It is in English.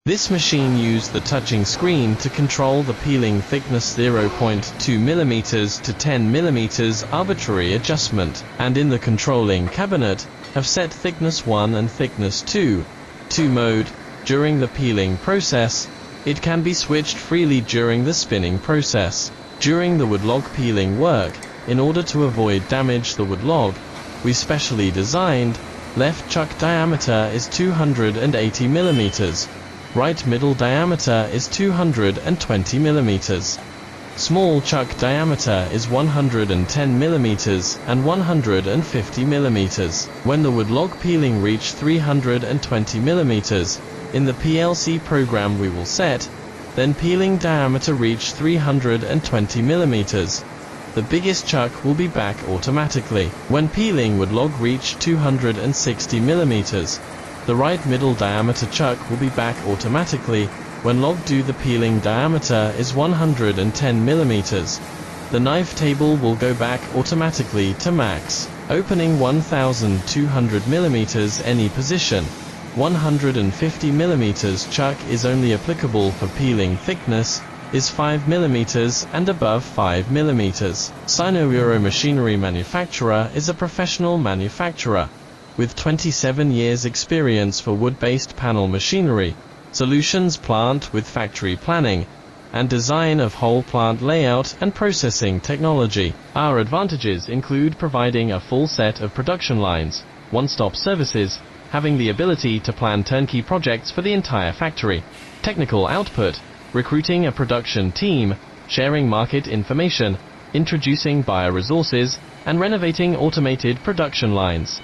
This machine used the touching screen to control the peeling thickness 0.2 mm to 10 mm arbitrary adjustment, and in the controlling cabinet have set thickness 1 and thickness 2 mode. During the peeling process, it can be switched freely during the spinning process. During the woodlog peeling work, in order to avoid damage the woodlog, we specially designed left chuck diameter is 280 mm. Right middle diameter is 220 mm. Small chuck diameter is 110 mm and 150 mm. When the woodlog peeling reach 320 mm, in the PLC program we will set, then peeling diameter reach 320 mm. The biggest chuck will be back automatically. When peeling woodlog reach 260 mm, the right middle diameter chuck will be back automatically. When log do the peeling diameter is 110 mm, the knife table will go back automatically to max. Opening 1200 mm any position. 150 mm chuck is only applicable for peeling thickness is 5 mm and above 5 mm. Sinoeuro Machinery manufacturer is a professional manufacturer with 27 years experience for wood-based panel machinery, solutions plant with factory planning, and design of whole plant layout and processing technology. Our advantages include providing a full set of production lines, one-stop services, having the ability to plan turnkey projects for the entire factory, technical output, recruiting a production team, sharing market information, introducing buyer resources, and renovating automated production lines.